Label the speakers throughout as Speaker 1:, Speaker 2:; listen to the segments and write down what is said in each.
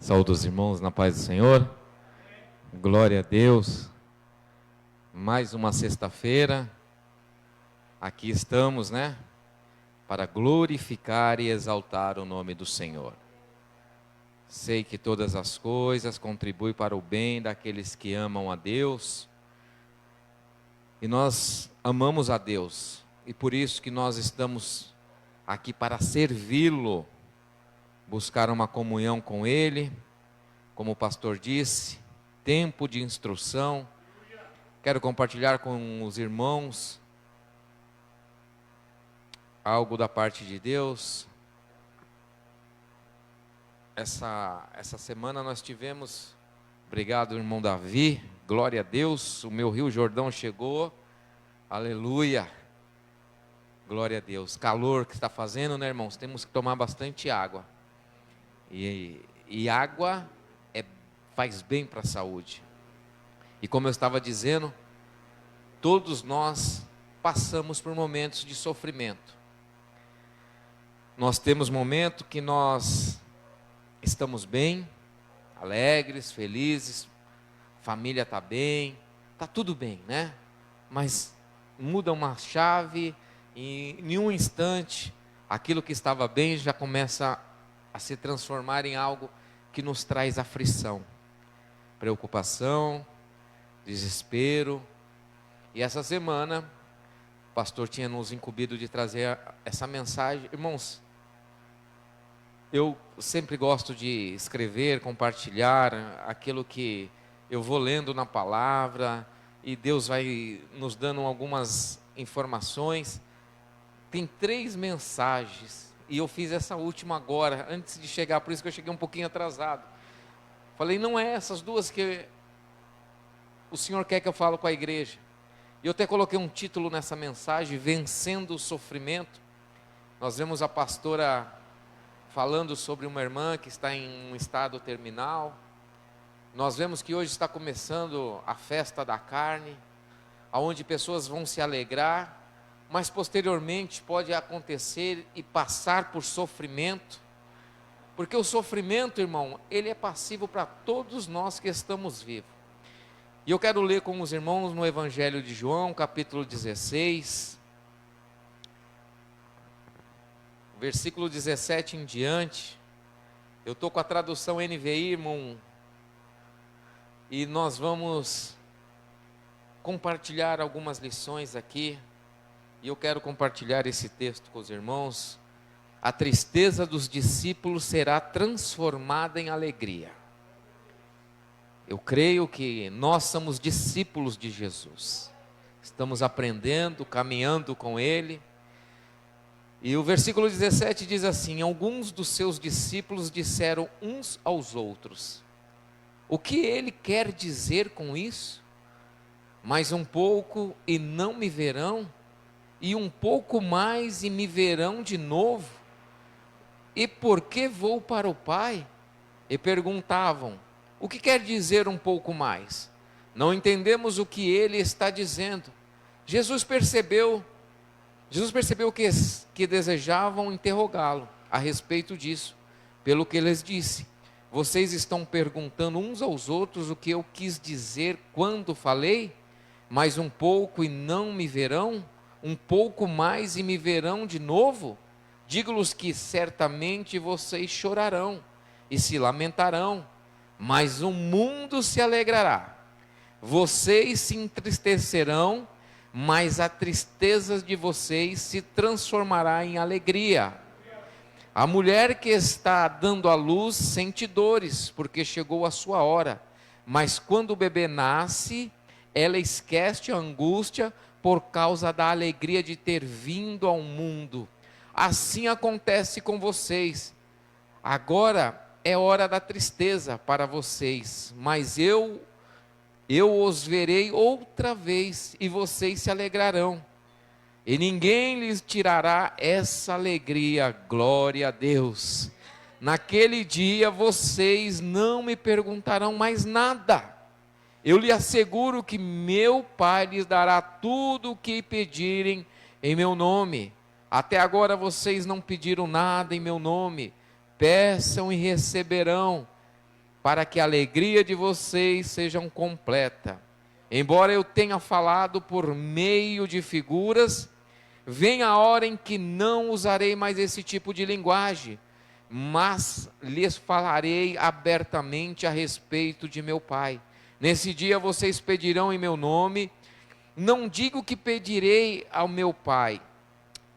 Speaker 1: Saúde os irmãos na paz do Senhor. Glória a Deus. Mais uma sexta-feira. Aqui estamos, né? Para glorificar e exaltar o nome do Senhor. Sei que todas as coisas contribuem para o bem daqueles que amam a Deus. E nós amamos a Deus. E por isso que nós estamos aqui para servi-lo. Buscar uma comunhão com Ele, como o pastor disse, tempo de instrução. Quero compartilhar com os irmãos algo da parte de Deus. Essa semana nós tivemos, obrigado irmão Davi, glória a Deus, o meu Rio Jordão chegou, aleluia, glória a Deus. Calor que está fazendo, né irmãos? Temos que tomar bastante água. E água faz bem para a saúde. E como eu estava dizendo, todos nós passamos por momentos de sofrimento. Nós temos momentos que nós estamos bem, alegres, felizes, família está bem, está tudo bem, né? Mas muda uma chave e em um instante, aquilo que estava bem já começa a se transformar em algo que nos traz aflição, preocupação, desespero. E essa semana, o pastor tinha nos incumbido de trazer essa mensagem. Irmãos, eu sempre gosto de escrever, compartilhar aquilo que eu vou lendo na palavra, e Deus vai nos dando algumas informações. Tem 3 mensagens, e eu fiz essa última agora, antes de chegar, por isso que eu cheguei um pouquinho atrasado. Falei, não é essas duas que o Senhor quer que eu fale com a igreja. E eu até coloquei um título nessa mensagem, Vencendo o Sofrimento. Nós vemos a pastora falando sobre uma irmã que está em um estado terminal. Nós vemos que hoje está começando a festa da carne, onde pessoas vão se alegrar, mas posteriormente pode acontecer e passar por sofrimento, porque o sofrimento, irmão, ele é passivo para todos nós que estamos vivos. E eu quero ler com os irmãos no Evangelho de João, capítulo 16, versículo 17 em diante. Eu estou com a tradução NVI, irmão, e nós vamos compartilhar algumas lições aqui. E eu quero compartilhar esse texto com os irmãos. A tristeza dos discípulos será transformada em alegria. Eu creio que nós somos discípulos de Jesus. Estamos aprendendo, caminhando com Ele. E o versículo 17 diz assim: alguns dos seus discípulos disseram uns aos outros: o que Ele quer dizer com isso? Mais um pouco e não me verão? E um pouco mais e me verão de novo? E por que vou para o Pai? E perguntavam: o que quer dizer um pouco mais? Não entendemos o que ele está dizendo. Jesus percebeu que desejavam interrogá-lo a respeito disso, pelo que lhes disse: vocês estão perguntando uns aos outros o que eu quis dizer quando falei? Mais um pouco e não me verão? Um pouco mais e me verão de novo? Digo-lhes que certamente vocês chorarão e se lamentarão, mas o mundo se alegrará. Vocês se entristecerão, mas a tristeza de vocês se transformará em alegria. A mulher que está dando à luz sente dores, porque chegou a sua hora, mas quando o bebê nasce, ela esquece a angústia por causa da alegria de ter vindo ao mundo. Assim acontece com vocês. Agora é hora da tristeza para vocês, mas eu os verei outra vez e vocês se alegrarão. E ninguém lhes tirará essa alegria. Glória a Deus. Naquele dia vocês não me perguntarão mais nada. Eu lhe asseguro que meu Pai lhes dará tudo o que pedirem em meu nome. Até agora vocês não pediram nada em meu nome. Peçam e receberão, para que a alegria de vocês seja completa. Embora eu tenha falado por meio de figuras, vem a hora em que não usarei mais esse tipo de linguagem, mas lhes falarei abertamente a respeito de meu Pai. Nesse dia vocês pedirão em meu nome. Não digo que pedirei ao meu Pai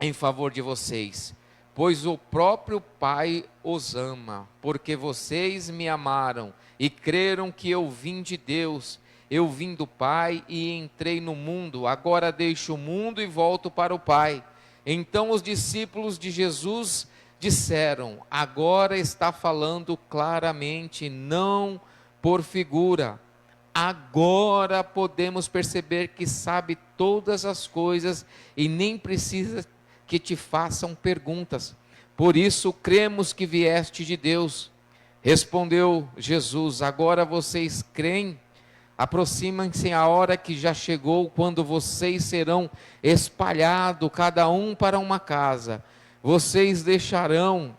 Speaker 1: em favor de vocês, pois o próprio Pai os ama, porque vocês me amaram e creram que eu vim de Deus. Eu vim do Pai e entrei no mundo, agora deixo o mundo e volto para o Pai. Então os discípulos de Jesus disseram: agora está falando claramente, não por figura. Agora podemos perceber que sabe todas as coisas e nem precisa que te façam perguntas. Por isso cremos que vieste de Deus. Respondeu Jesus: agora vocês creem? Aproximem-se a hora que já chegou, quando vocês serão espalhados, cada um para uma casa. Vocês deixarão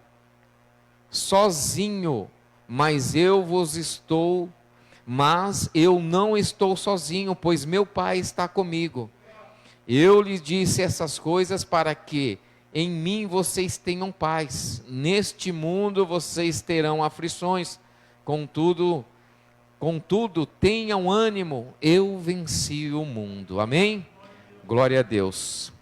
Speaker 1: sozinho, mas eu não estou sozinho, pois meu Pai está comigo. Eu lhes disse essas coisas para que em mim vocês tenham paz. Neste mundo vocês terão aflições, contudo, tenham ânimo, eu venci o mundo. Amém? Glória a Deus.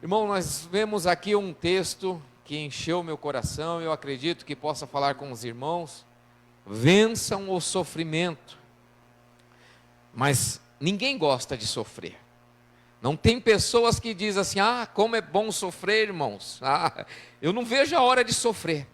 Speaker 1: Irmão, nós vemos aqui um texto que encheu meu coração, eu acredito que possa falar com os irmãos. Vençam o sofrimento. Mas ninguém gosta de sofrer. Não tem pessoas que dizem assim: como é bom sofrer, irmãos. Eu não vejo a hora de sofrer.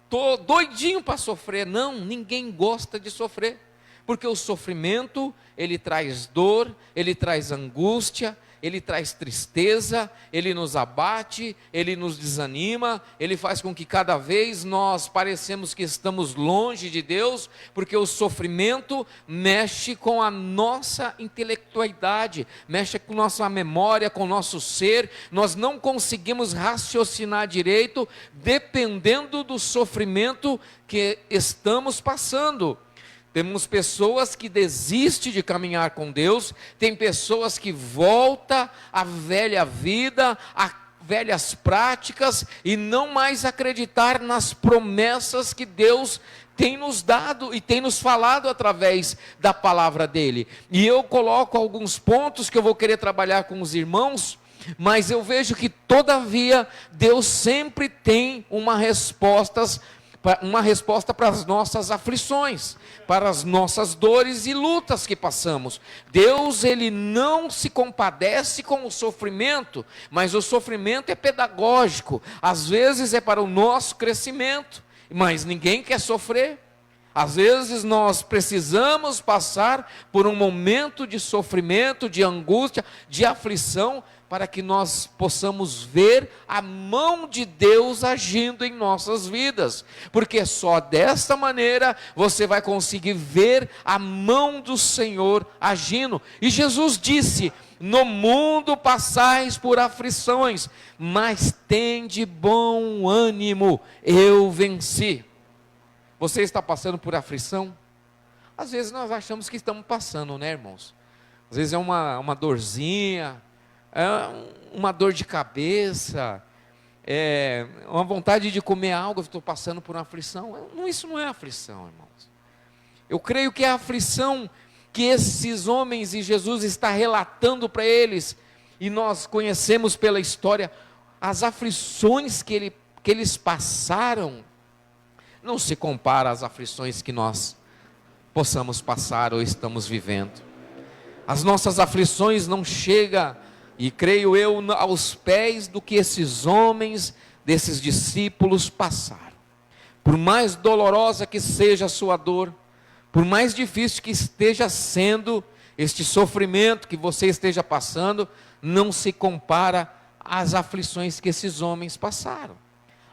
Speaker 1: Estou doidinho para sofrer. Não, ninguém gosta de sofrer, porque o sofrimento, ele traz dor, ele traz angústia, ele traz tristeza, ele nos abate, ele nos desanima, ele faz com que cada vez nós parecemos que estamos longe de Deus, porque o sofrimento mexe com a nossa intelectualidade, mexe com nossa memória, com o nosso ser. Nós não conseguimos raciocinar direito, dependendo do sofrimento que estamos passando. Temos pessoas que desistem de caminhar com Deus, tem pessoas que voltam à velha vida, a velhas práticas, e não mais acreditar nas promessas que Deus tem nos dado e tem nos falado através da palavra dele. E eu coloco alguns pontos que eu vou querer trabalhar com os irmãos, mas eu vejo que todavia Deus sempre tem uma resposta para as nossas aflições, para as nossas dores e lutas que passamos. Deus, ele não se compadece com o sofrimento, mas o sofrimento é pedagógico, às vezes é para o nosso crescimento, mas ninguém quer sofrer. Às vezes nós precisamos passar por um momento de sofrimento, de angústia, de aflição, para que nós possamos ver a mão de Deus agindo em nossas vidas, porque só desta maneira você vai conseguir ver a mão do Senhor agindo. E Jesus disse: no mundo passais por aflições, mas tende bom ânimo, eu venci. Você está passando por aflição? Às vezes nós achamos que estamos passando, né, irmãos? Às vezes é uma dorzinha, é uma dor de cabeça, é uma vontade de comer algo, eu estou passando por uma aflição. Isso não é aflição, irmãos. Eu creio que é a aflição que esses homens e Jesus está relatando para eles, e nós conhecemos pela história, as aflições que eles passaram, não se compara às aflições que nós possamos passar ou estamos vivendo. As nossas aflições não chegam, e creio eu, aos pés do que esses homens, desses discípulos passaram. Por mais dolorosa que seja a sua dor, por mais difícil que esteja sendo este sofrimento que você esteja passando, não se compara às aflições que esses homens passaram,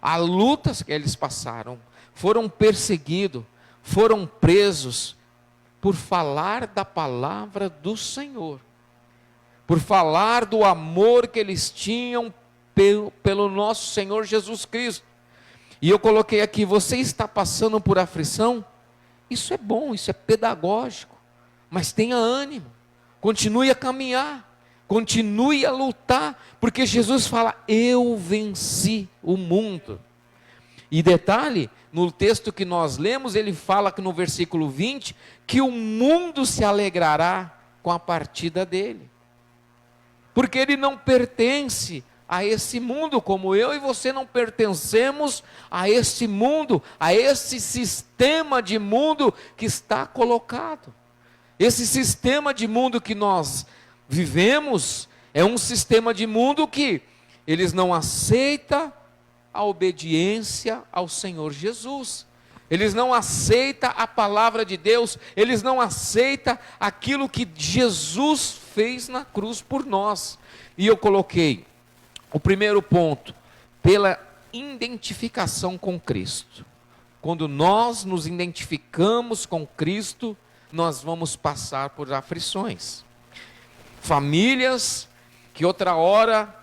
Speaker 1: às lutas que eles passaram. Foram perseguidos, foram presos por falar da palavra do Senhor, por falar do amor que eles tinham pelo nosso Senhor Jesus Cristo. E eu coloquei aqui: você está passando por aflição? Isso é bom, isso é pedagógico, mas tenha ânimo, continue a caminhar, continue a lutar, porque Jesus fala: eu venci o mundo. E detalhe, no texto que nós lemos, ele fala que no versículo 20, que o mundo se alegrará com a partida dele, porque ele não pertence a esse mundo, como eu e você não pertencemos a esse mundo, a esse sistema de mundo que está colocado. Esse sistema de mundo que nós vivemos é um sistema de mundo que eles não aceitam a obediência ao Senhor Jesus. Eles não aceitam a palavra de Deus, eles não aceitam aquilo que Jesus fez na cruz por nós. E eu coloquei o primeiro ponto, pela identificação com Cristo. Quando nós nos identificamos com Cristo, nós vamos passar por aflições. Famílias que outra hora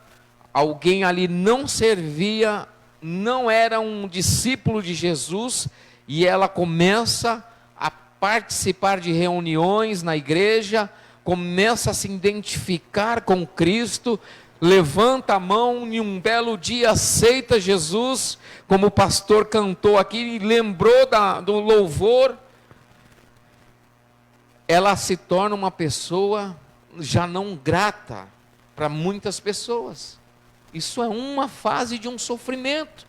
Speaker 1: alguém ali não servia, não era um discípulo de Jesus, e ela começa a participar de reuniões na igreja, começa a se identificar com Cristo, levanta a mão e um belo dia aceita Jesus, como o pastor cantou aqui e lembrou do louvor. Ela se torna uma pessoa já não grata para muitas pessoas. Isso é uma fase de um sofrimento.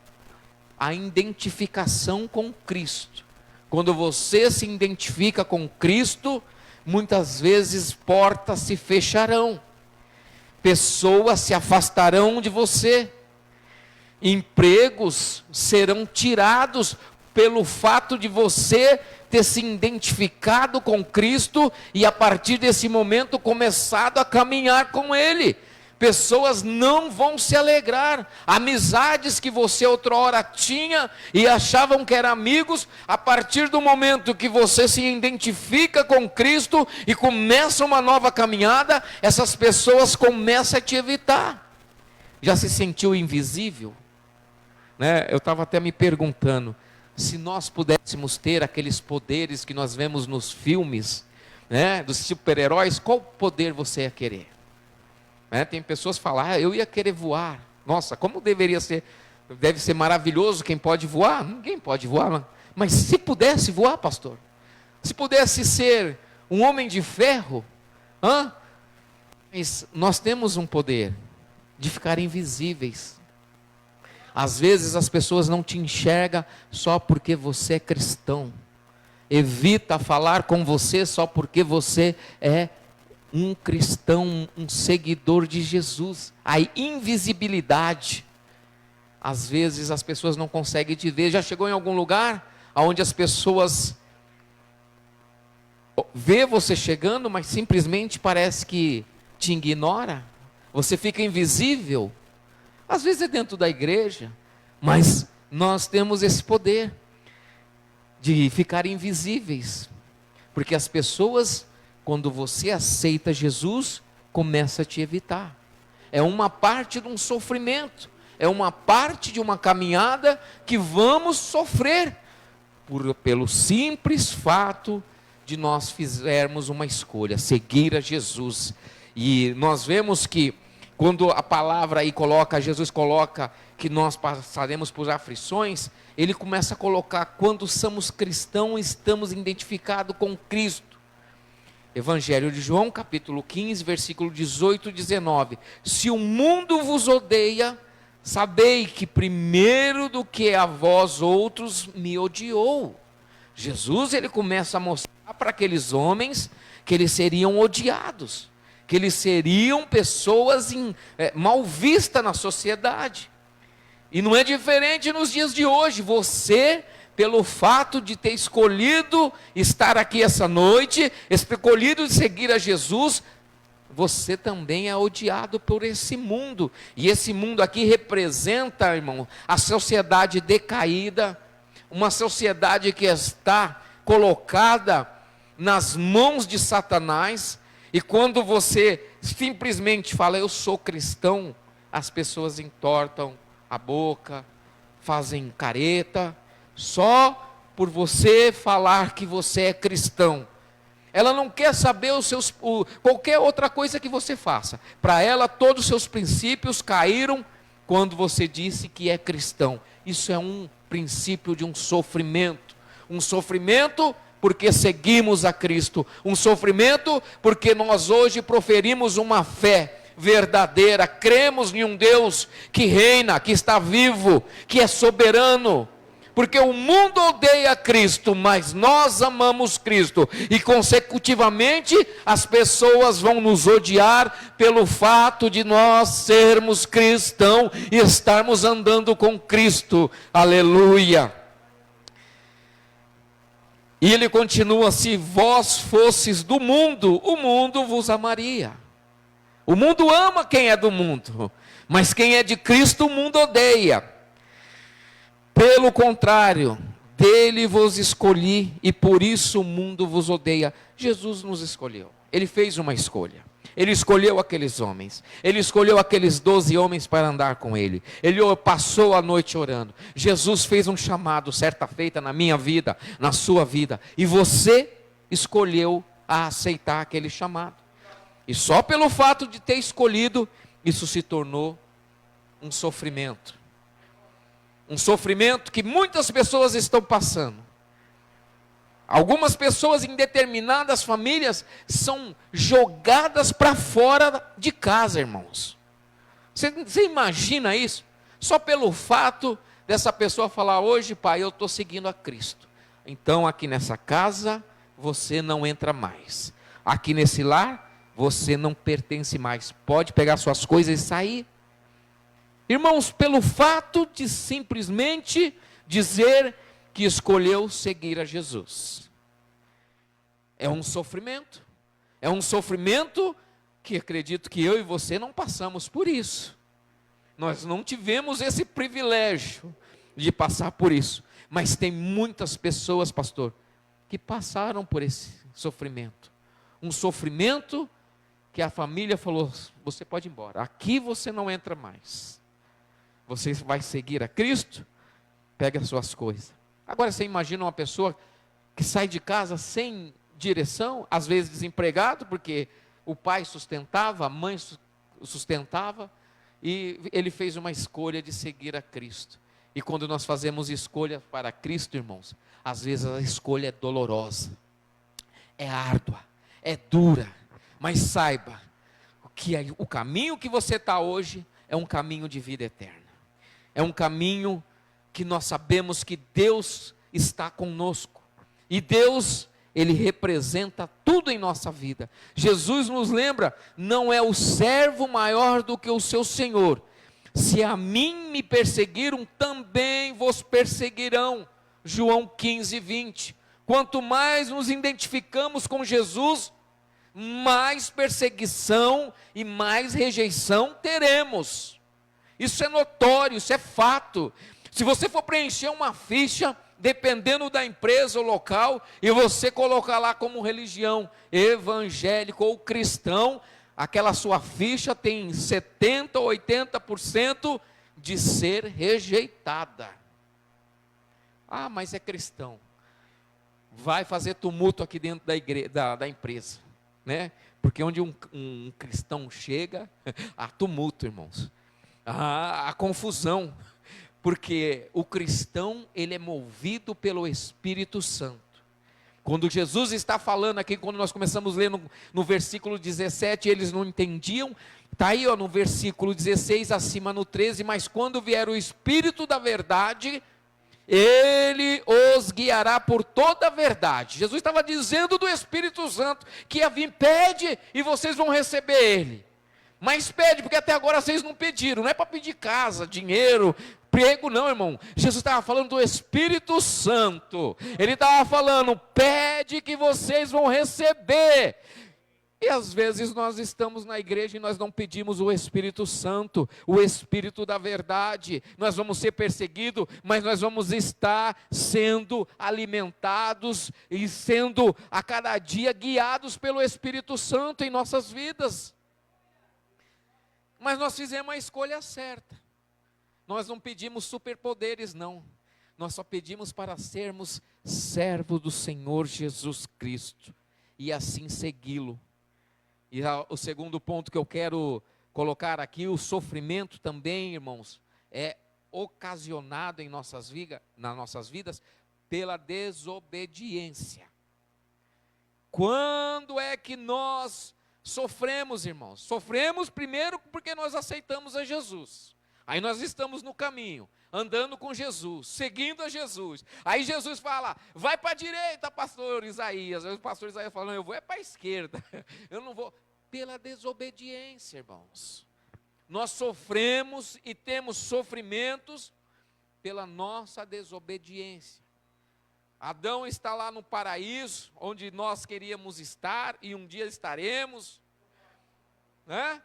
Speaker 1: A identificação com Cristo. Quando você se identifica com Cristo, muitas vezes portas se fecharão, pessoas se afastarão de você, empregos serão tirados pelo fato de você ter se identificado com Cristo e a partir desse momento começado a caminhar com Ele. Pessoas não vão se alegrar, amizades que você outrora tinha e achavam que eram amigos, a partir do momento que você se identifica com Cristo e começa uma nova caminhada, essas pessoas começam a te evitar. Já se sentiu invisível? Né? Eu estava até me perguntando, se nós pudéssemos ter aqueles poderes que nós vemos nos filmes, né, dos super-heróis, qual poder você ia querer? Tem pessoas que falam, eu ia querer voar. Nossa, como deveria ser? Deve ser maravilhoso quem pode voar. Ninguém pode voar, mas se pudesse voar, pastor, se pudesse ser um homem de ferro, mas nós temos um poder de ficar invisíveis. Às vezes as pessoas não te enxergam só porque você é cristão, evita falar com você só porque você é um cristão, um seguidor de Jesus. A invisibilidade, às vezes as pessoas não conseguem te ver. Já chegou em algum lugar onde as pessoas vê você chegando, mas simplesmente parece que te ignora? Você fica invisível? Às vezes é dentro da igreja, mas nós temos esse poder de ficar invisíveis, porque as pessoas, quando você aceita Jesus, começa a te evitar. É uma parte de um sofrimento, é uma parte de uma caminhada que vamos sofrer, pelo simples fato de nós fizermos uma escolha, seguir a Jesus. E nós vemos que, quando a palavra aí coloca, Jesus coloca que nós passaremos por aflições, ele começa a colocar, quando somos cristãos, estamos identificados com Cristo. Evangelho de João, capítulo 15, versículo 18 e 19. Se o mundo vos odeia, sabei que primeiro do que a vós outros me odiou. Jesus, ele começa a mostrar para aqueles homens que eles seriam odiados, que eles seriam pessoas mal vistas na sociedade. E não é diferente nos dias de hoje. Você, pelo fato de ter escolhido estar aqui essa noite, escolhido seguir a Jesus, você também é odiado por esse mundo. E esse mundo aqui representa, irmão, a sociedade decaída, uma sociedade que está colocada nas mãos de Satanás. E quando você simplesmente fala, eu sou cristão, as pessoas entortam a boca, fazem careta, só por você falar que você é cristão. Ela não quer saber qualquer outra coisa que você faça. Para ela, todos os seus princípios caíram quando você disse que é cristão. Isso é um princípio de um sofrimento. Um sofrimento porque seguimos a Cristo. Um sofrimento porque nós hoje proferimos uma fé verdadeira. Cremos em um Deus que reina, que está vivo, que é soberano. Porque o mundo odeia Cristo, mas nós amamos Cristo. E consecutivamente as pessoas vão nos odiar pelo fato de nós sermos cristãos e estarmos andando com Cristo. Aleluia. E ele continua: se vós fosses do mundo, o mundo vos amaria. O mundo ama quem é do mundo, mas quem é de Cristo o mundo odeia. Pelo contrário, dele vos escolhi e por isso o mundo vos odeia. Jesus nos escolheu, ele fez uma escolha. Ele escolheu aqueles homens, ele escolheu aqueles 12 homens para andar com ele. Ele passou a noite orando. Jesus fez um chamado certa feita na minha vida, na sua vida, e você escolheu a aceitar aquele chamado. E só pelo fato de ter escolhido, isso se tornou um sofrimento. Um sofrimento que muitas pessoas estão passando. Algumas pessoas em determinadas famílias são jogadas para fora de casa, irmãos. Você imagina isso? Só pelo fato dessa pessoa falar: hoje, pai, eu estou seguindo a Cristo. Então aqui nessa casa você não entra mais. Aqui nesse lar você não pertence mais. Pode pegar suas coisas e sair. Irmãos, pelo fato de simplesmente dizer que escolheu seguir a Jesus. É um sofrimento. É um sofrimento que acredito que eu e você não passamos por isso. Nós não tivemos esse privilégio de passar por isso. Mas tem muitas pessoas, pastor, que passaram por esse sofrimento. Um sofrimento que a família falou: você pode ir embora. Aqui você não entra mais. Você vai seguir a Cristo? Pega as suas coisas. Agora você imagina uma pessoa que sai de casa sem direção, às vezes desempregado, porque o pai sustentava, a mãe sustentava, e ele fez uma escolha de seguir a Cristo. E quando nós fazemos escolha para Cristo, irmãos, às vezes a escolha é dolorosa, é árdua, é dura, mas saiba que o caminho que você está hoje é um caminho de vida eterna. É um caminho que nós sabemos que Deus está conosco. E Deus, Ele representa tudo em nossa vida. Jesus nos lembra: não é o servo maior do que o seu Senhor. Se a mim me perseguiram, também vos perseguirão. João 15, 20. Quanto mais nos identificamos com Jesus, mais perseguição e mais rejeição teremos. Isso é notório, isso é fato. Se você for preencher uma ficha, dependendo da empresa ou local, e você colocar lá como religião evangélico ou cristão, aquela sua ficha tem 70% ou 80% de ser rejeitada. Ah, mas é cristão. Vai fazer tumulto aqui dentro da empresa, né? Porque onde um cristão chega, há tumulto, irmãos. A confusão, porque o cristão, ele é movido pelo Espírito Santo. Quando Jesus está falando aqui, quando nós começamos a ler no versículo 17, eles não entendiam, está aí no versículo 16, acima no 13, mas quando vier o Espírito da verdade, Ele os guiará por toda a verdade. Jesus estava dizendo do Espírito Santo, que ia vir: pede e vocês vão receber Ele. Mas pede, porque até agora vocês não pediram. Não é para pedir casa, dinheiro, emprego, não, irmão. Jesus estava falando do Espírito Santo. Ele estava falando: pede que vocês vão receber. E às vezes nós estamos na igreja e nós não pedimos o Espírito Santo, o Espírito da verdade. Nós vamos ser perseguidos, mas nós vamos estar sendo alimentados e sendo a cada dia guiados pelo Espírito Santo em nossas vidas. Mas nós fizemos a escolha certa. Nós não pedimos superpoderes, não. Nós só pedimos para sermos servo do Senhor Jesus Cristo, e assim segui-lo. E o segundo ponto que eu quero colocar aqui, o sofrimento também, irmãos, é ocasionado em nas nossas vidas pela desobediência. Quando é que nós sofremos, irmãos? Sofremos primeiro porque nós aceitamos a Jesus. Aí nós estamos no caminho, andando com Jesus, seguindo a Jesus. Aí Jesus fala, vai para a direita, pastor Isaías. Aí o pastor Isaías fala, não, eu vou para a esquerda. Eu não vou. Pela desobediência, irmãos. Nós sofremos e temos sofrimentos pela nossa desobediência. Adão está lá no paraíso, onde nós queríamos estar e um dia estaremos, né?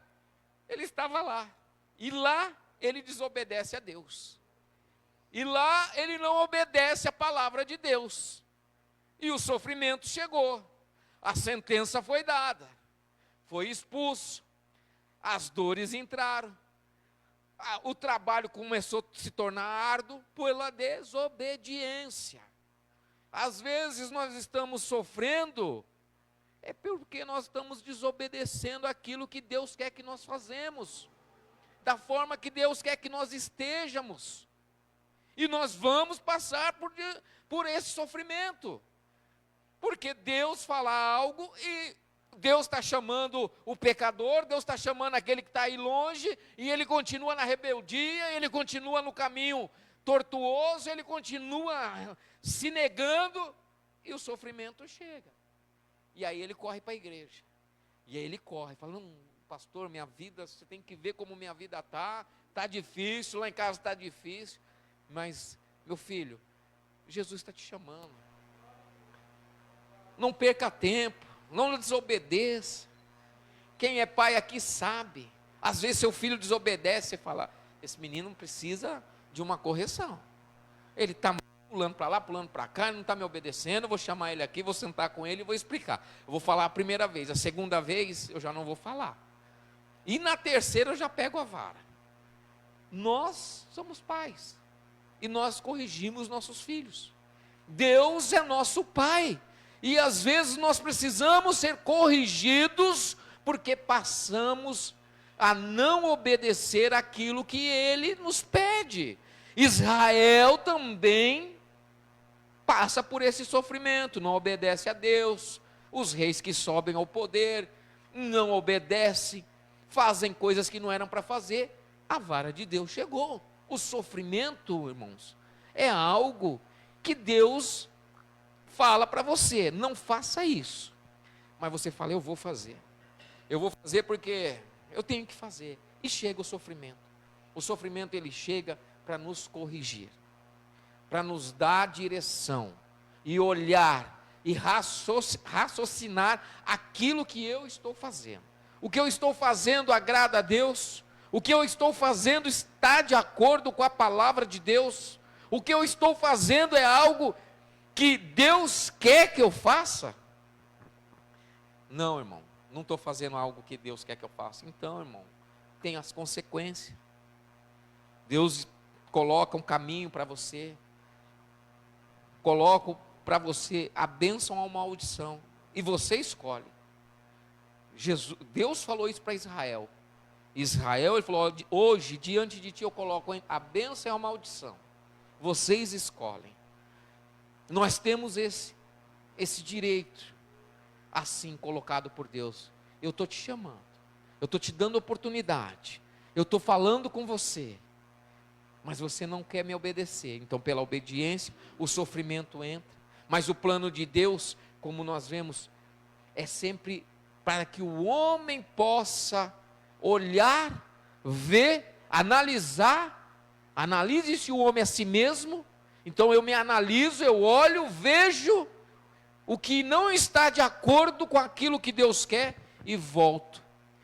Speaker 1: Ele estava lá, e lá ele desobedece a Deus, e lá ele não obedece a palavra de Deus, e o sofrimento chegou, a sentença foi dada, foi expulso, as dores entraram, o trabalho começou a se tornar árduo pela desobediência. Às vezes nós estamos sofrendo, é porque nós estamos desobedecendo aquilo que Deus quer que nós fazemos, da forma que Deus quer que nós estejamos, e nós vamos passar por esse sofrimento, porque Deus fala algo e Deus está chamando o pecador, Deus está chamando aquele que está aí longe, e ele continua na rebeldia, ele continua no caminho tortuoso, ele continua se negando, e o sofrimento chega, e aí ele corre para a igreja, e aí ele corre, fala, não, pastor, minha vida, você tem que ver como minha vida está difícil, lá em casa está difícil, mas, meu filho, Jesus está te chamando, não perca tempo, não desobedeça, quem é pai aqui sabe, às vezes seu filho desobedece, você fala, esse menino precisa de uma correção, ele está pulando para lá, pulando para cá, ele não está me obedecendo, eu vou chamar ele aqui, vou sentar com ele e vou explicar, eu vou falar a primeira vez, a segunda vez eu já não vou falar, e na terceira eu já pego a vara. Nós somos pais, e nós corrigimos nossos filhos, Deus é nosso pai, e às vezes nós precisamos ser corrigidos, porque passamos a não obedecer aquilo que Ele nos pede. Israel também passa por esse sofrimento, não obedece a Deus, os reis que sobem ao poder, não obedecem, fazem coisas que não eram para fazer, a vara de Deus chegou. O sofrimento, irmãos, é algo que Deus fala para você, não faça isso, mas você fala, eu vou fazer porque eu tenho que fazer, e chega o sofrimento ele chega para nos corrigir, para nos dar direção, e olhar, e raciocinar aquilo que eu estou fazendo, o que eu estou fazendo agrada a Deus, o que eu estou fazendo está de acordo com a palavra de Deus, o que eu estou fazendo é algo que Deus quer que eu faça? Não, irmão, não estou fazendo algo que Deus quer que eu faça. Então, irmão, tem as consequências. Deus coloca um caminho para você, coloca para você a bênção ou a maldição, e você escolhe. Deus falou isso para Israel. Israel, ele falou, hoje diante de ti eu coloco a bênção e a maldição, vocês escolhem. Nós temos esse direito, assim colocado por Deus. Eu estou te chamando, eu estou te dando oportunidade, eu estou falando com você, mas você não quer me obedecer, então pela obediência o sofrimento entra, mas o plano de Deus, como nós vemos, é sempre para que o homem possa olhar, ver, analisar, analise-se o homem a si mesmo. Então eu me analiso, eu olho, vejo o que não está de acordo com aquilo que Deus quer, e volto,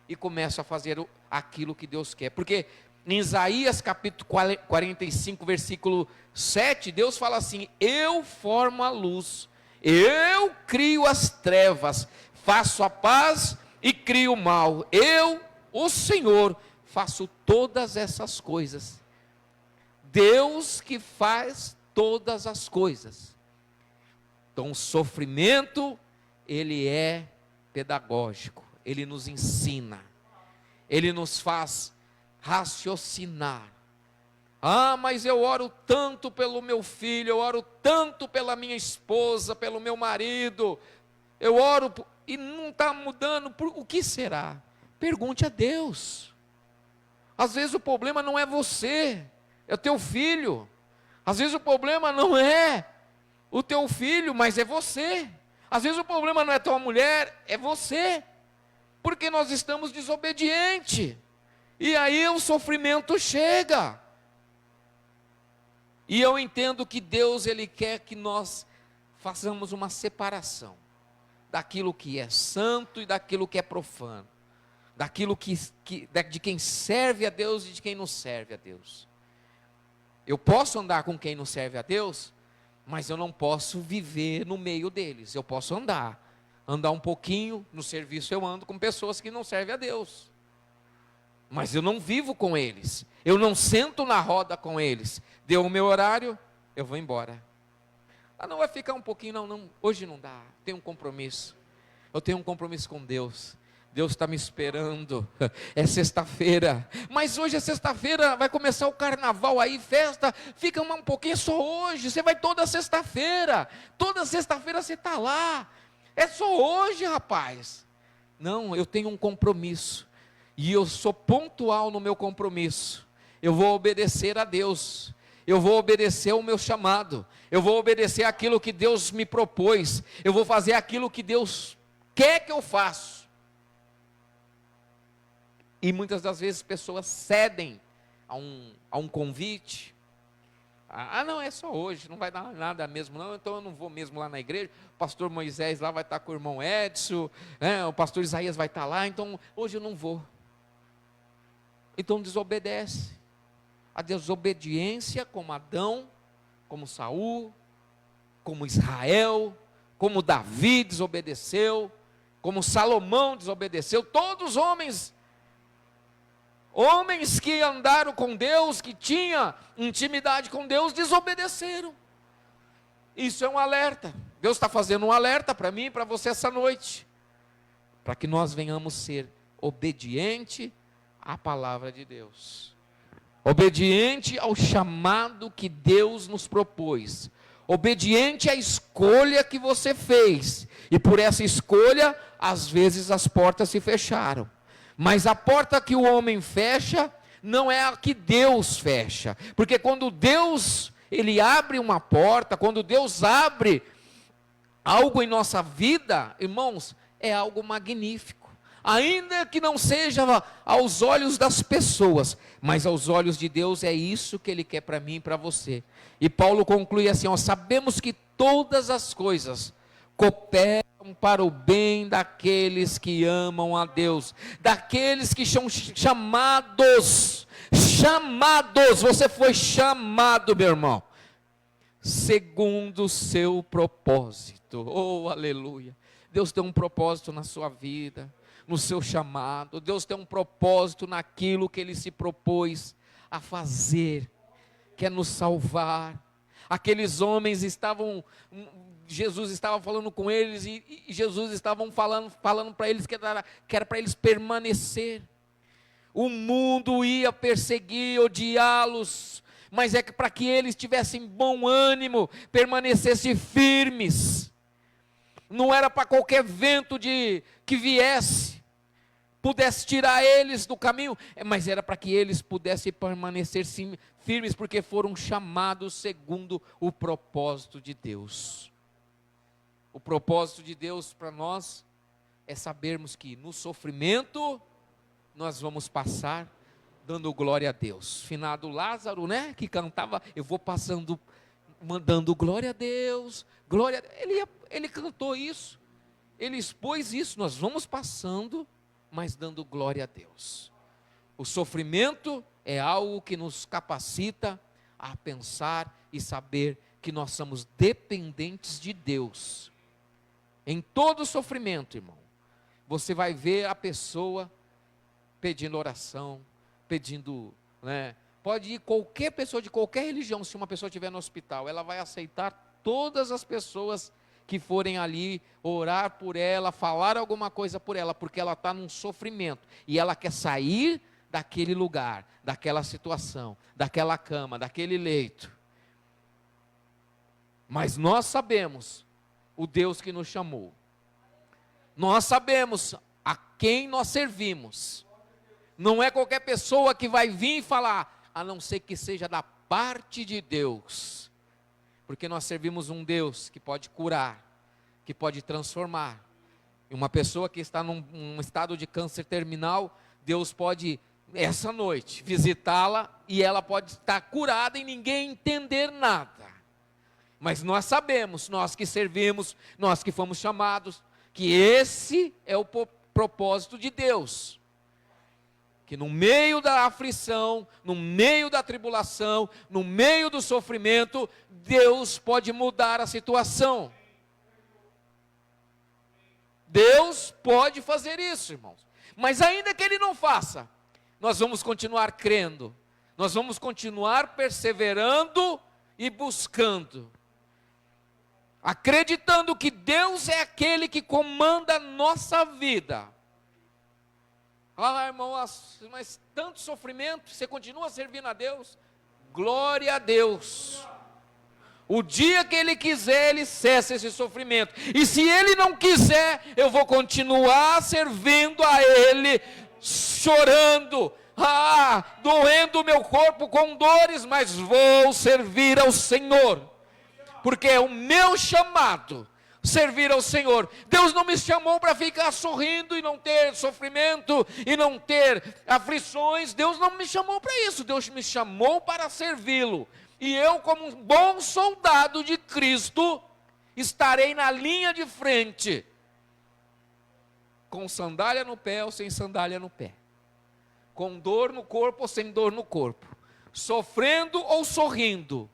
Speaker 1: e começo a fazer aquilo que Deus quer, porque em Isaías capítulo 45, versículo 7, Deus fala assim, eu formo a luz, eu crio as trevas, faço a paz e crio o mal, eu, o Senhor, faço todas essas coisas. Deus que faz todas as coisas. Então o sofrimento, ele é pedagógico, ele nos ensina, ele nos faz raciocinar. Ah, mas eu oro tanto pelo meu filho, eu oro tanto pela minha esposa, pelo meu marido, eu oro e não está mudando, o que será? Pergunte a Deus. Às vezes o problema não é você, é o teu filho. Às vezes o problema não é o teu filho, mas é você. Às vezes o problema não é tua mulher, é você. Porque nós estamos desobedientes. E aí o sofrimento chega. E eu entendo que Deus, Ele quer que nós façamos uma separação daquilo que é santo e daquilo que é profano, daquilo de quem serve a Deus e de quem não serve a Deus. Eu posso andar com quem não serve a Deus, mas eu não posso viver no meio deles. Eu posso andar um pouquinho no serviço, eu ando com pessoas que não servem a Deus, mas eu não vivo com eles, eu não sento na roda com eles. Deu o meu horário, eu vou embora. Ah, não vai ficar um pouquinho, não, hoje não dá, tenho um compromisso, eu tenho um compromisso com Deus. Deus está me esperando, é sexta-feira, mas hoje é sexta-feira, vai começar o carnaval aí, festa, fica um pouquinho só hoje, você vai toda sexta-feira você está lá, é só hoje, rapaz. Não, eu tenho um compromisso, e eu sou pontual no meu compromisso, eu vou obedecer a Deus, eu vou obedecer ao meu chamado, eu vou obedecer aquilo que Deus me propôs, eu vou fazer aquilo que Deus quer que eu faça. E muitas das vezes pessoas cedem a um convite. Ah, não, é só hoje, não vai dar nada mesmo não, então eu não vou mesmo lá na igreja, o pastor Moisés lá vai estar com o irmão Edson, o pastor Isaías vai estar lá, então hoje eu não vou. Então desobedece. A desobediência como Adão, como Saul, como Israel, como Davi desobedeceu, como Salomão desobedeceu, todos os homens que andaram com Deus, que tinham intimidade com Deus, desobedeceram. Isso é um alerta. Deus está fazendo um alerta para mim e para você essa noite, para que nós venhamos ser obediente à palavra de Deus, obediente ao chamado que Deus nos propôs, obediente à escolha que você fez, e por essa escolha, às vezes as portas se fecharam, mas a porta que o homem fecha, não é a que Deus fecha, porque quando Deus, Ele abre uma porta, quando Deus abre algo em nossa vida, irmãos, é algo magnífico, ainda que não seja aos olhos das pessoas, mas aos olhos de Deus é isso que Ele quer para mim e para você. E Paulo conclui assim, sabemos que todas as coisas cooperam para o bem daqueles que amam a Deus, daqueles que são chamados, você foi chamado, meu irmão, segundo o seu propósito. Oh, aleluia. Deus tem um propósito na sua vida, no seu chamado. Deus tem um propósito naquilo que Ele se propôs a fazer, que é nos salvar. Aqueles homens Jesus estava falando com eles, e Jesus estava falando para eles que era para eles permanecer. O mundo ia perseguir, odiá-los, mas é que para que eles tivessem bom ânimo, permanecessem firmes. Não era para qualquer vento que viesse, pudesse tirar eles do caminho, mas era para que eles pudessem permanecer firmes, porque foram chamados segundo o propósito de Deus. O propósito de Deus para nós é sabermos que no sofrimento nós vamos passar dando glória a Deus. Finado Lázaro, que cantava, eu vou passando, mandando glória a Deus, glória a Deus. Ele cantou isso, ele expôs isso, nós vamos passando, mas dando glória a Deus. O sofrimento é algo que nos capacita a pensar e saber que nós somos dependentes de Deus. Em todo sofrimento, irmão, você vai ver a pessoa pedindo oração, pedindo, pode ir qualquer pessoa de qualquer religião, se uma pessoa estiver no hospital, ela vai aceitar todas as pessoas que forem ali orar por ela, falar alguma coisa por ela, porque ela está num sofrimento e ela quer sair daquele lugar, daquela situação, daquela cama, daquele leito. Mas nós sabemos o Deus que nos chamou, nós sabemos a quem nós servimos. Não é qualquer pessoa que vai vir e falar, a não ser que seja da parte de Deus, porque nós servimos um Deus que pode curar, que pode transformar. E uma pessoa que está num estado de câncer terminal, Deus pode, essa noite, visitá-la, e ela pode estar curada e ninguém entender nada. Mas nós sabemos, nós que servimos, nós que fomos chamados, que esse é o propósito de Deus. Que no meio da aflição, no meio da tribulação, no meio do sofrimento, Deus pode mudar a situação. Deus pode fazer isso, irmãos. Mas ainda que Ele não faça, nós vamos continuar crendo, nós vamos continuar perseverando e buscando, acreditando que Deus é aquele que comanda a nossa vida. Ah, irmão, mas tanto sofrimento, você continua servindo a Deus? Glória a Deus. O dia que Ele quiser, Ele cessa esse sofrimento. E se Ele não quiser, eu vou continuar servindo a Ele, chorando, doendo o meu corpo com dores, mas vou servir ao Senhor, porque é o meu chamado, servir ao Senhor. Deus não me chamou para ficar sorrindo e não ter sofrimento e não ter aflições. Deus não me chamou para isso. Deus me chamou para servi-lo. E eu, como um bom soldado de Cristo, estarei na linha de frente, com sandália no pé ou sem sandália no pé, com dor no corpo ou sem dor no corpo, sofrendo ou sorrindo,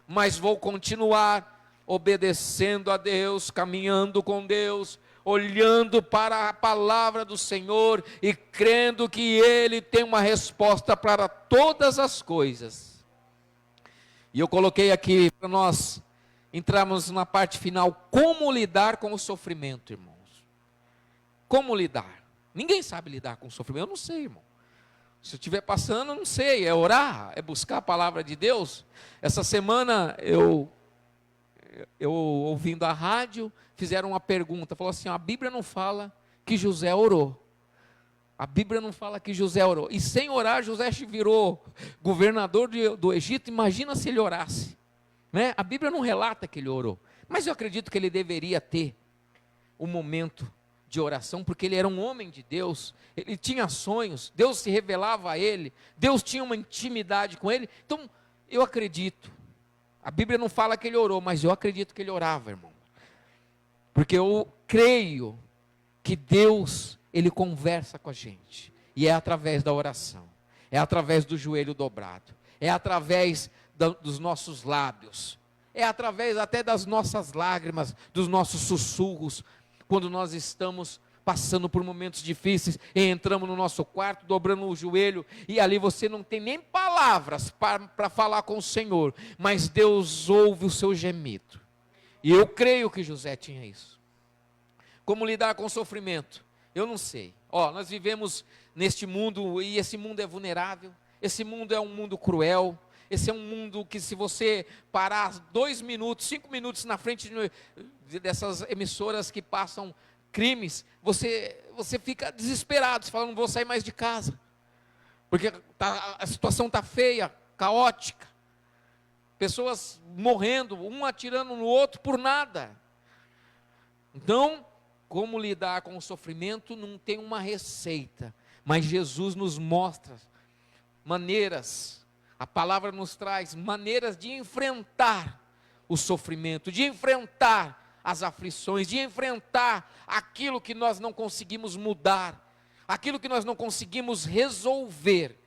Speaker 1: mas vou continuar obedecendo a Deus, caminhando com Deus, olhando para a palavra do Senhor e crendo que Ele tem uma resposta para todas as coisas. E eu coloquei aqui para nós entrarmos na parte final, como lidar com o sofrimento, irmãos. Como lidar? Ninguém sabe lidar com o sofrimento, eu não sei, irmão. Se eu estiver passando, eu não sei, é orar, é buscar a palavra de Deus. Essa semana eu ouvindo a rádio, fizeram uma pergunta, falou assim, a Bíblia não fala que José orou. A Bíblia não fala que José orou. E sem orar, José virou governador do Egito. Imagina se ele orasse, né? A Bíblia não relata que ele orou, mas eu acredito que ele deveria ter um momento de oração, porque ele era um homem de Deus, ele tinha sonhos, Deus se revelava a ele, Deus tinha uma intimidade com ele. Então, eu acredito, a Bíblia não fala que ele orou, mas eu acredito que ele orava, irmão, porque eu creio que Deus, Ele conversa com a gente, e é através da oração, é através do joelho dobrado, é através dos nossos lábios, é através até das nossas lágrimas, dos nossos sussurros, quando nós estamos passando por momentos difíceis, e entramos no nosso quarto, dobrando o joelho, e ali você não tem nem palavras para falar com o Senhor, mas Deus ouve o seu gemido, e eu creio que José tinha isso. Como lidar com o sofrimento? Eu não sei. Nós vivemos neste mundo, e esse mundo é vulnerável, esse mundo é um mundo cruel, esse é um mundo que, se você parar 2 minutos, 5 minutos na frente dessas emissoras que passam crimes, você fica desesperado, você fala, não vou sair mais de casa, porque a situação está feia, caótica, pessoas morrendo, um atirando no outro por nada. Então, como lidar com o sofrimento? Não tem uma receita, mas Jesus nos mostra maneiras, a palavra nos traz maneiras de enfrentar o sofrimento, de enfrentar as aflições, de enfrentar aquilo que nós não conseguimos mudar, aquilo que nós não conseguimos resolver.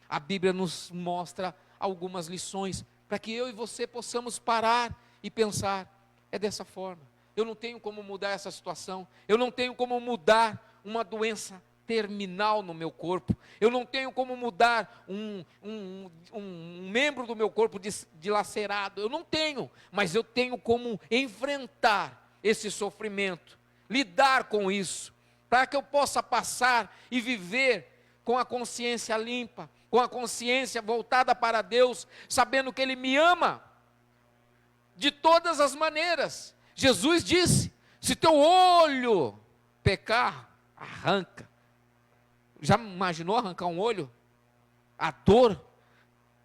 Speaker 1: A Bíblia nos mostra algumas lições, para que eu e você possamos parar e pensar, é dessa forma, eu não tenho como mudar essa situação, eu não tenho como mudar uma doença terminal no meu corpo, eu não tenho como mudar um membro do meu corpo dilacerado, eu não tenho, mas eu tenho como enfrentar esse sofrimento, lidar com isso, para que eu possa passar e viver com a consciência limpa, com a consciência voltada para Deus, sabendo que Ele me ama de todas as maneiras. Jesus disse: se teu olho pecar, arranca. Já imaginou arrancar um olho? A dor,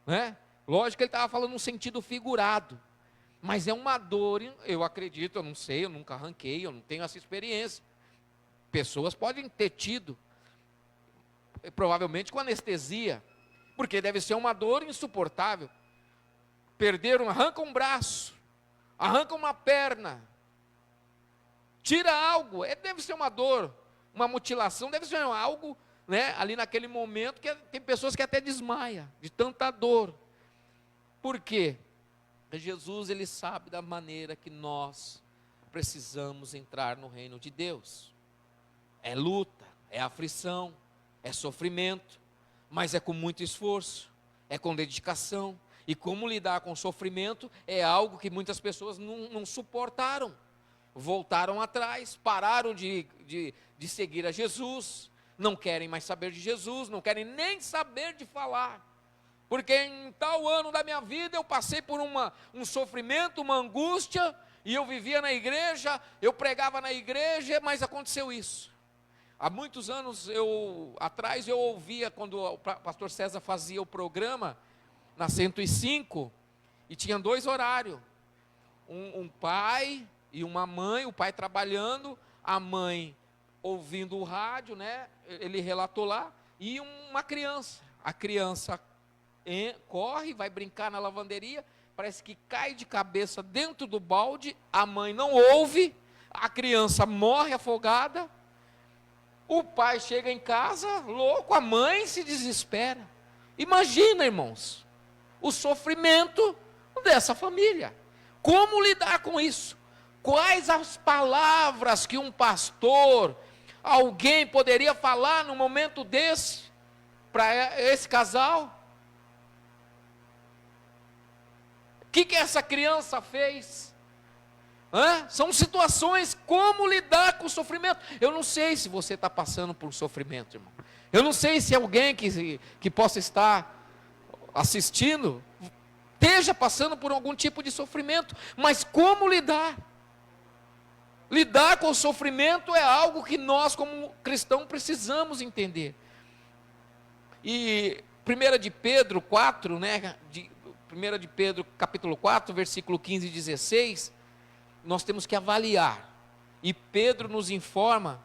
Speaker 1: né? Lógico que ele estava falando num sentido figurado, mas é uma dor, eu acredito, eu não sei, eu nunca arranquei, eu não tenho essa experiência. Pessoas podem ter tido, provavelmente com anestesia, porque deve ser uma dor insuportável. Arranca um braço, arranca uma perna, tira algo, deve ser uma dor, uma mutilação, deve ser algo, né, ali naquele momento, que tem pessoas que até desmaiam de tanta dor. Por quê? Jesus, Ele sabe da maneira que nós precisamos entrar no reino de Deus. É luta, é aflição, é sofrimento, mas é com muito esforço, é com dedicação. E como lidar com o sofrimento é algo que muitas pessoas não suportaram, voltaram atrás, pararam de seguir a Jesus, não querem mais saber de Jesus, não querem nem saber de falar, porque em tal ano da minha vida eu passei por um sofrimento, uma angústia, e eu vivia na igreja, eu pregava na igreja, mas aconteceu isso. Há muitos anos atrás eu ouvia, quando o pastor César fazia o programa na 105, e tinha 2 horários, um pai e uma mãe, o pai trabalhando, a mãe ouvindo o rádio, né? Ele relatou lá, e uma criança. A criança corre, vai brincar na lavanderia, parece que cai de cabeça dentro do balde, a mãe não ouve, a criança morre afogada, o pai chega em casa louco, a mãe se desespera. Imagina, irmãos, o sofrimento dessa família. Como lidar com isso? Quais as palavras que um pastor, alguém poderia falar num momento desse para esse casal? O que essa criança fez? São situações, como lidar com o sofrimento. Eu não sei se você está passando por sofrimento, irmão. Eu não sei se alguém que possa estar assistindo esteja passando por algum tipo de sofrimento, mas como lidar? Lidar com o sofrimento é algo que nós, como cristãos, precisamos entender. E 1 de Pedro 4, né, 1 de Pedro capítulo 4, versículo 15 e 16, nós temos que avaliar. E Pedro nos informa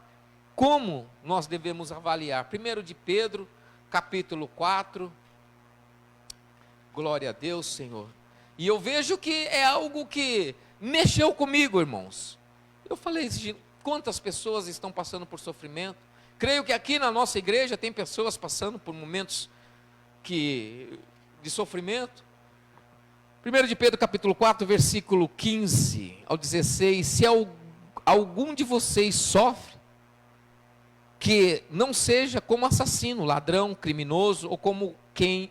Speaker 1: como nós devemos avaliar. 1 de Pedro capítulo 4, glória a Deus, Senhor. E eu vejo que é algo que mexeu comigo, irmãos. Eu falei, quantas pessoas estão passando por sofrimento? Creio que aqui na nossa igreja tem pessoas passando por momentos de sofrimento. 1 de Pedro capítulo 4, versículo 15 ao 16, se algum de vocês sofre, que não seja como assassino, ladrão, criminoso, ou como quem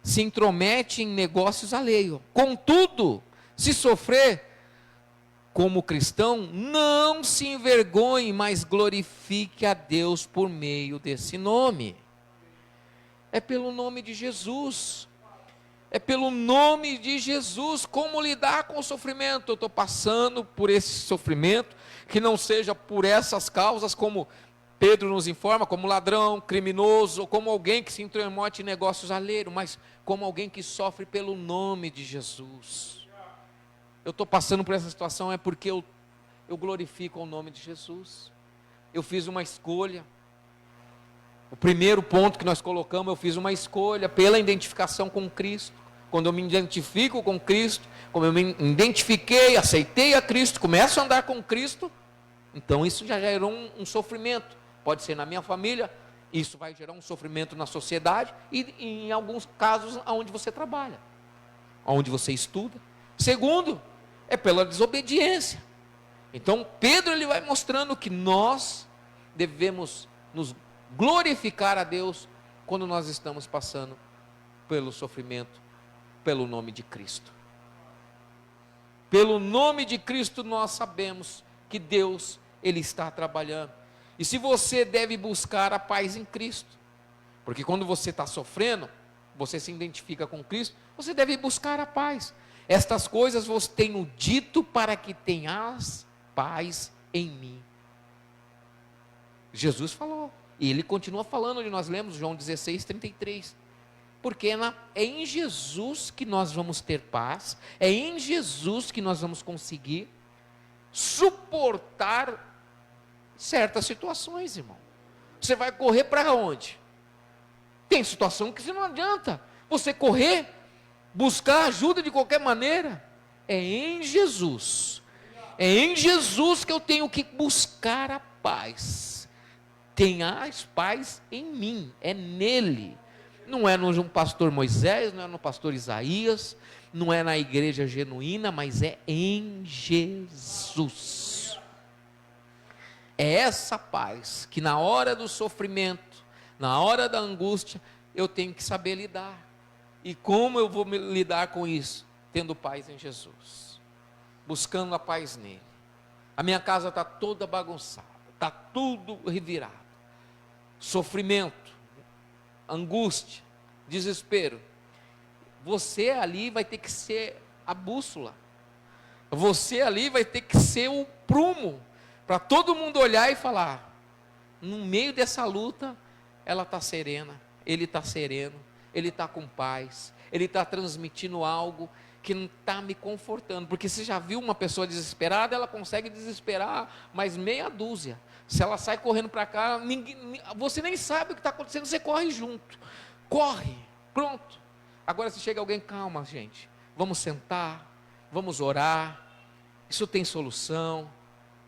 Speaker 1: se intromete em negócios alheios. Contudo, se sofrer como cristão, não se envergonhe, mas glorifique a Deus por meio desse nome. É pelo nome de Jesus. É pelo nome de Jesus. Como lidar com o sofrimento? Eu estou passando por esse sofrimento, que não seja por essas causas, como Pedro nos informa, como ladrão, criminoso, ou como alguém que se intromete em negócios alheios, mas como alguém que sofre pelo nome de Jesus. Eu estou passando por essa situação é porque eu glorifico o nome de Jesus. Eu fiz uma escolha. O primeiro ponto que nós colocamos, eu fiz uma escolha pela identificação com Cristo. Quando eu me identifico com Cristo, como eu me identifiquei, aceitei a Cristo, começo a andar com Cristo, então isso já gerou um sofrimento. Pode ser na minha família, isso vai gerar um sofrimento na sociedade e em alguns casos onde você trabalha, onde você estuda. Segundo, é pela desobediência. Então Pedro ele vai mostrando que nós devemos nos glorificar a Deus quando nós estamos passando pelo sofrimento, pelo nome de Cristo. Pelo nome de Cristo nós sabemos que Deus, Ele está trabalhando. E se você deve buscar a paz em Cristo, porque quando você está sofrendo, você se identifica com Cristo, você deve buscar a paz. Estas coisas vos tenho dito para que tenhas paz em mim. Jesus falou, e Ele continua falando, onde nós lemos João 16:33. Porque é em Jesus que nós vamos ter paz, é em Jesus que nós vamos conseguir suportar certas situações, irmão. Você vai correr para onde? Tem situação que não adianta você correr, buscar ajuda de qualquer maneira. É em Jesus. É em Jesus que eu tenho que buscar a paz. Tenhas paz em mim, é nele. Não é no pastor Moisés, não é no pastor Isaías, não é na igreja genuína, mas é em Jesus. É essa paz que na hora do sofrimento, na hora da angústia, eu tenho que saber lidar. E como eu vou lidar com isso? Tendo paz em Jesus, buscando a paz nele. A minha casa está toda bagunçada, está tudo revirado, sofrimento, angústia, desespero. Você ali vai ter que ser a bússola, você ali vai ter que ser o prumo, para todo mundo olhar e falar, no meio dessa luta, ela está serena, ele está sereno, ele está com paz, ele está transmitindo algo que não está me confortando, porque você já viu uma pessoa desesperada, ela consegue desesperar mais meia dúzia. Se ela sai correndo para cá, você nem sabe o que está acontecendo, você corre junto, corre, pronto. Agora se chega alguém, calma gente, vamos sentar, vamos orar, isso tem solução,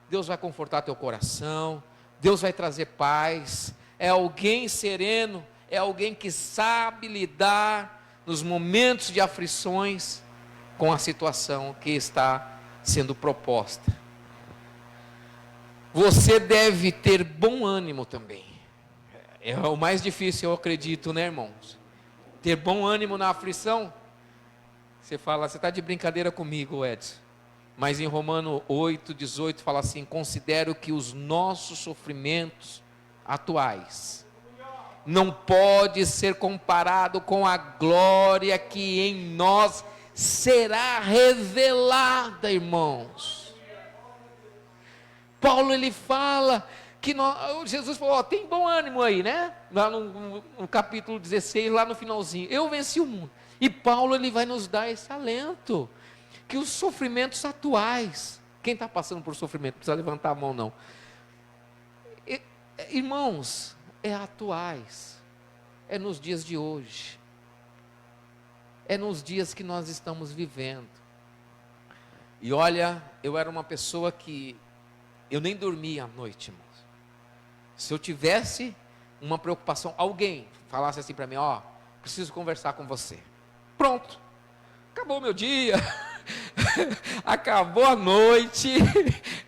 Speaker 1: Deus vai confortar teu coração, Deus vai trazer paz. É alguém sereno, é alguém que sabe lidar nos momentos de aflições com a situação que está sendo proposta. Você deve ter bom ânimo também. É o mais difícil, eu acredito, né, irmãos? Ter bom ânimo na aflição. Você fala, você está de brincadeira comigo, Edson. Mas em Romanos 8:18 fala assim: considero que os nossos sofrimentos atuais não pode ser comparado com a glória que em nós será revelada, irmãos. Paulo ele fala que Jesus falou, tem bom ânimo aí, né? Lá no capítulo 16, lá no finalzinho, eu venci o mundo. E Paulo ele vai nos dar esse alento, que os sofrimentos atuais, quem está passando por sofrimento, não precisa levantar a mão não, irmãos, é atuais, é nos dias de hoje, é nos dias que nós estamos vivendo. E olha, eu era uma pessoa que eu nem dormia à noite, irmãos. Se eu tivesse uma preocupação, alguém falasse assim para mim, preciso conversar com você, pronto, acabou o meu dia, acabou a noite,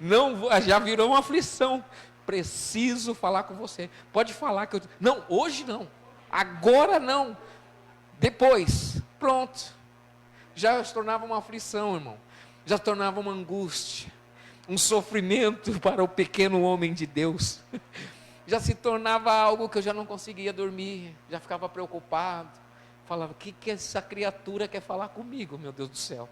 Speaker 1: não, já virou uma aflição, preciso falar com você, pode falar que eu, não, hoje não, agora não, depois, pronto, já se tornava uma aflição, irmão, já se tornava uma angústia, um sofrimento para o pequeno homem de Deus, já se tornava algo que eu já não conseguia dormir, já ficava preocupado, falava, o que essa criatura quer falar comigo, meu Deus do céu,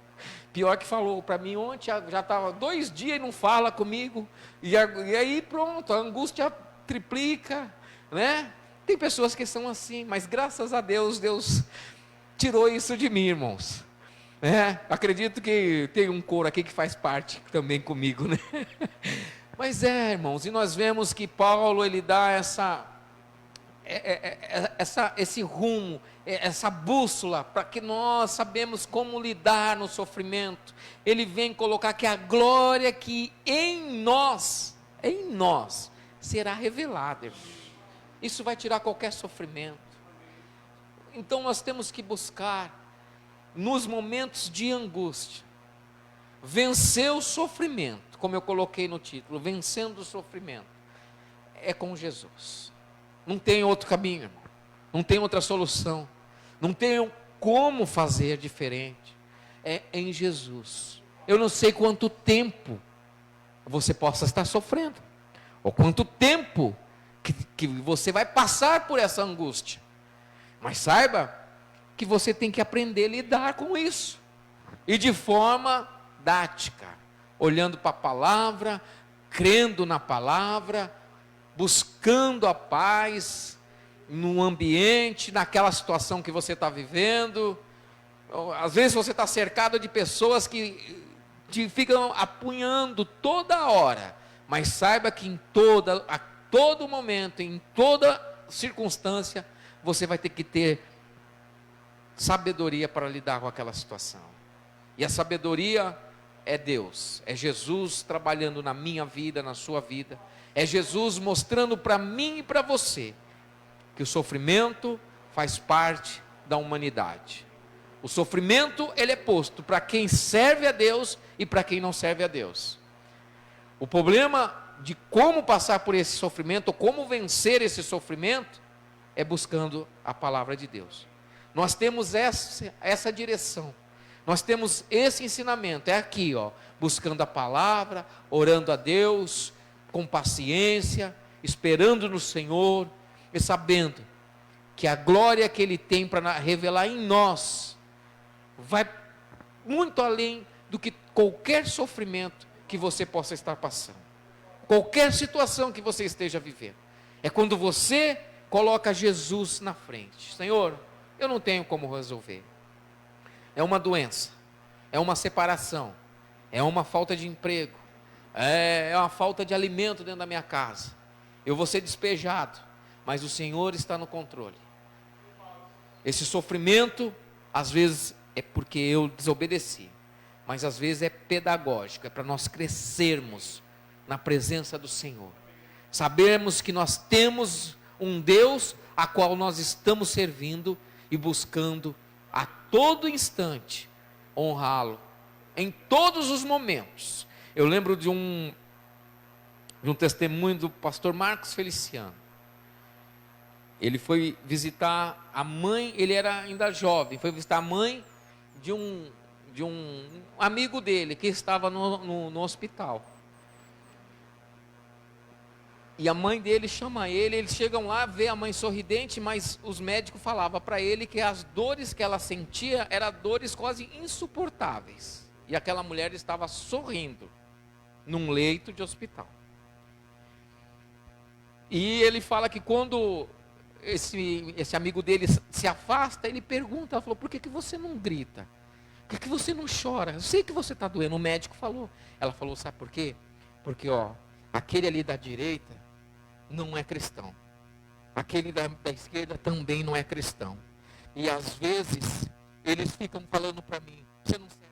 Speaker 1: pior que falou para mim ontem, já estava 2 dias e não fala comigo, e aí pronto, a angústia triplica, né? Tem pessoas que são assim, mas graças a Deus, Deus tirou isso de mim, irmãos. Acredito que tem um coro aqui que faz parte também comigo, né? Mas irmãos, e nós vemos que Paulo, ele dá esse rumo, essa bússola, para que nós sabemos como lidar no sofrimento. Ele vem colocar que a glória que em nós, será revelada, irmão. Isso vai tirar qualquer sofrimento. Então nós temos que buscar, nos momentos de angústia, vencer o sofrimento, como eu coloquei no título, vencendo o sofrimento, é com Jesus, não tem outro caminho, irmão, não tem outra solução, não tem como fazer diferente, é em Jesus, Eu não sei quanto tempo você possa estar sofrendo, ou quanto tempo que você vai passar por essa angústia. Mas saiba que você tem que aprender a lidar com isso, e de forma prática, olhando para a palavra, crendo na palavra, buscando a paz no ambiente, naquela situação que você está vivendo. Às vezes você está cercado de pessoas que te ficam apunhando toda hora, mas saiba que a todo momento, em toda circunstância, você vai ter que ter sabedoria para lidar com aquela situação. E a sabedoria é Deus, é Jesus trabalhando na minha vida, na sua vida, é Jesus mostrando para mim e para você que o sofrimento faz parte da humanidade. O sofrimento, ele é posto para quem serve a Deus e para quem não serve a Deus. O problema de como passar por esse sofrimento, ou como vencer esse sofrimento, é buscando a palavra de Deus. Nós temos essa direção, nós temos esse ensinamento, é aqui, buscando a palavra, orando a Deus, com paciência, esperando no Senhor, e sabendo que a glória que Ele tem para revelar em nós, vai muito além do que qualquer sofrimento que você possa estar passando, qualquer situação que você esteja vivendo. É quando você coloca Jesus na frente. Senhor, eu não tenho como resolver. É uma doença, é uma separação, é uma falta de emprego, é uma falta de alimento dentro da minha casa. Eu vou ser despejado, mas o Senhor está no controle. Esse sofrimento, às vezes, é porque eu desobedeci, mas às vezes é pedagógico, é para nós crescermos na presença do Senhor, sabermos que nós temos um Deus a qual nós estamos servindo e buscando a todo instante honrá-lo, em todos os momentos. Eu lembro de um testemunho do pastor Marcos Feliciano. Ele foi visitar a mãe, ele era ainda jovem, foi visitar a mãe de um amigo dele, que estava no hospital. E a mãe dele chama ele, eles chegam lá, vê a mãe sorridente, mas os médicos falavam para ele que as dores que ela sentia, eram dores quase insuportáveis. E aquela mulher estava sorrindo, num leito de hospital. E ele fala que quando esse amigo dele se afasta, ele pergunta, ela falou, por que você não grita? Por que você não chora? Eu sei que você está doendo, o médico falou. Ela falou, sabe por quê? Porque aquele ali da direita não é cristão, aquele da esquerda também não é cristão, e às vezes eles ficam falando para mim, você não serve.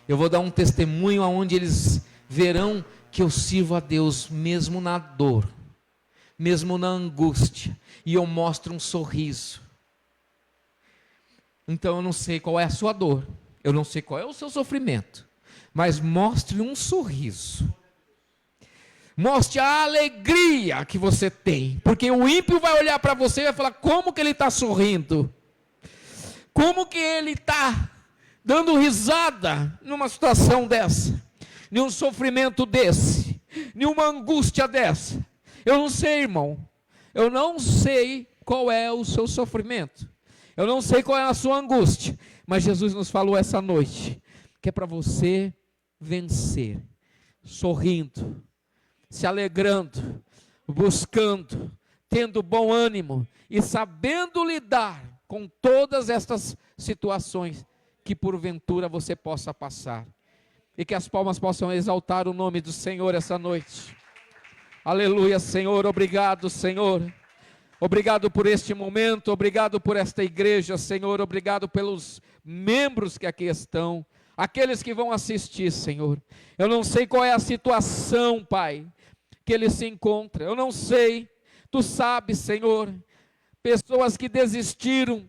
Speaker 1: Eu vou dar um testemunho onde eles verão que eu sirvo a Deus mesmo na dor, mesmo na angústia, e eu mostro um sorriso. Então eu não sei qual é a sua dor, eu não sei qual é o seu sofrimento, mas mostre um sorriso, mostre a alegria que você tem, porque o ímpio vai olhar para você e vai falar, como que ele está sorrindo, como que ele está dando risada numa situação dessa, num sofrimento desse, numa angústia dessa. Eu não sei, irmão, eu não sei qual é o seu sofrimento, eu não sei qual é a sua angústia, mas Jesus nos falou essa noite, que é para você vencer, sorrindo, se alegrando, buscando, tendo bom ânimo, e sabendo lidar com todas estas situações, que porventura você possa passar, e que as palmas possam exaltar o nome do Senhor essa noite. Aleluia, Senhor, obrigado, Senhor, obrigado por este momento, obrigado por esta igreja, Senhor, obrigado pelos membros que aqui estão, aqueles que vão assistir, Senhor. Eu não sei qual é a situação, Pai, que ele se encontra, eu não sei, Tu sabes, Senhor, pessoas que desistiram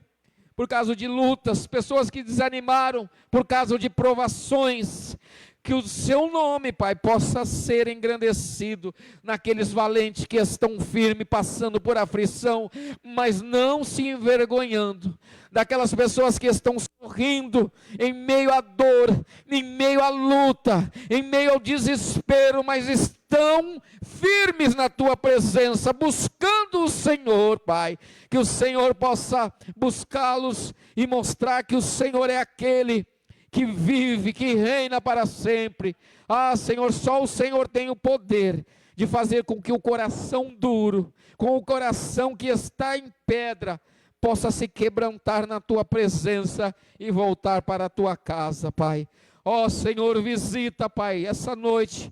Speaker 1: por causa de lutas, pessoas que desanimaram por causa de provações,
Speaker 2: que o seu nome, Pai, possa ser engrandecido naqueles valentes que estão firmes, passando por aflição, mas não se envergonhando, daquelas pessoas que estão sorrindo em meio à dor, em meio à luta, em meio ao desespero, mas estão firmes na tua presença, buscando o Senhor, Pai, que o Senhor possa buscá-los e mostrar que o Senhor é aquele que vive, que reina para sempre. Ah, Senhor, só o Senhor tem o poder de fazer com que o coração duro, com o coração que está em pedra, possa se quebrantar na tua presença e voltar para a tua casa, Pai. Ó Senhor, visita, Pai, essa noite,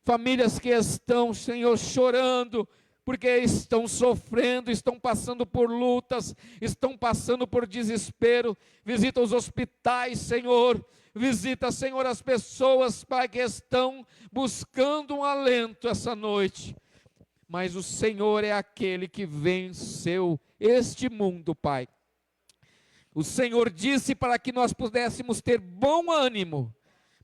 Speaker 2: famílias que estão, Senhor, chorando, porque estão sofrendo, estão passando por lutas, estão passando por desespero. Visita os hospitais, Senhor. Visita, Senhor, as pessoas, Pai, que estão buscando um alento essa noite. Mas o Senhor é aquele que venceu este mundo, Pai. O Senhor disse para que nós pudéssemos ter bom ânimo,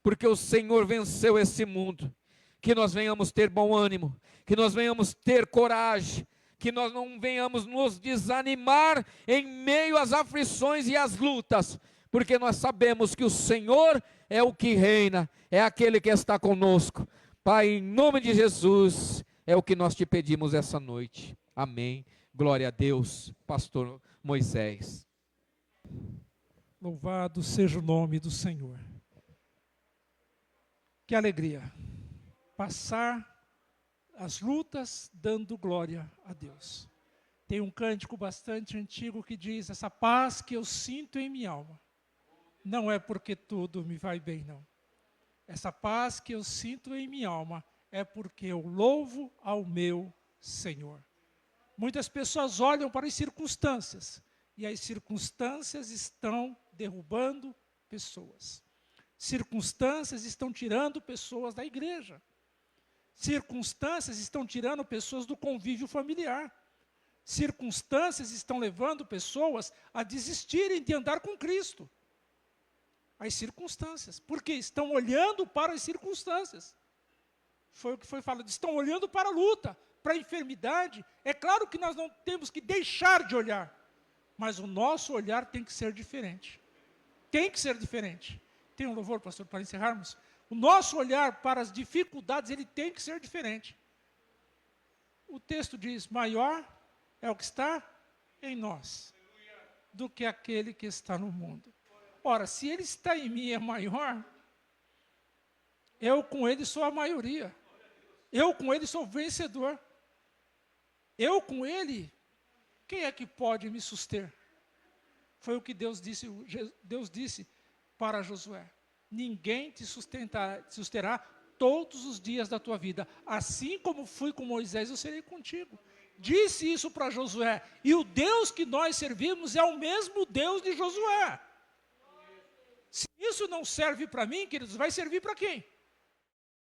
Speaker 2: porque o Senhor venceu esse mundo. Que nós venhamos ter bom ânimo, que nós venhamos ter coragem, que nós não venhamos nos desanimar em meio às aflições e às lutas, porque nós sabemos que o Senhor é o que reina, é aquele que está conosco. Pai, em nome de Jesus, é o que nós te pedimos essa noite. Amém. Glória a Deus. Pastor Moisés.
Speaker 3: Louvado seja o nome do Senhor. Que alegria passar as lutas dando glória a Deus. Tem um cântico bastante antigo que diz: essa paz que eu sinto em minha alma, não é porque tudo me vai bem, não. Essa paz que eu sinto em minha alma é porque eu louvo ao meu Senhor. Muitas pessoas olham para as circunstâncias, e as circunstâncias estão derrubando pessoas. Circunstâncias estão tirando pessoas da igreja. Circunstâncias estão tirando pessoas do convívio familiar. Circunstâncias estão levando pessoas a desistirem de andar com Cristo. As circunstâncias, porque estão olhando para as circunstâncias. Foi o que foi falado, estão olhando para a luta, para a enfermidade. É claro que nós não temos que deixar de olhar, mas o nosso olhar tem que ser diferente. Tem que ser diferente. Tem um louvor, pastor, para encerrarmos? O nosso olhar para as dificuldades, ele tem que ser diferente. O texto diz: maior é o que está em nós do que aquele que está no mundo. Ora, se ele está em mim é maior, eu com ele sou a maioria. Eu com ele sou vencedor. Eu com ele, quem é que pode me suster? Foi o que Deus disse para Josué: ninguém te susterá todos os dias da tua vida. Assim como fui com Moisés, eu serei contigo. Disse isso para Josué. E o Deus que nós servimos é o mesmo Deus de Josué. Se isso não serve para mim, queridos, vai servir para quem?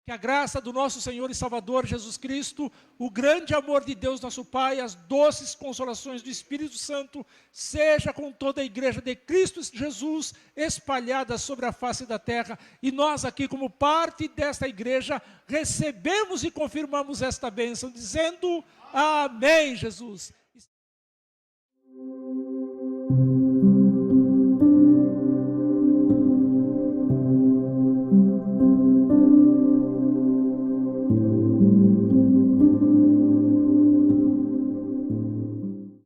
Speaker 3: Que a graça do nosso Senhor e Salvador Jesus Cristo, o grande amor de Deus nosso Pai, as doces consolações do Espírito Santo, seja com toda a igreja de Cristo Jesus espalhada sobre a face da terra. E nós aqui, como parte desta igreja, recebemos e confirmamos esta bênção, dizendo: amém, Jesus.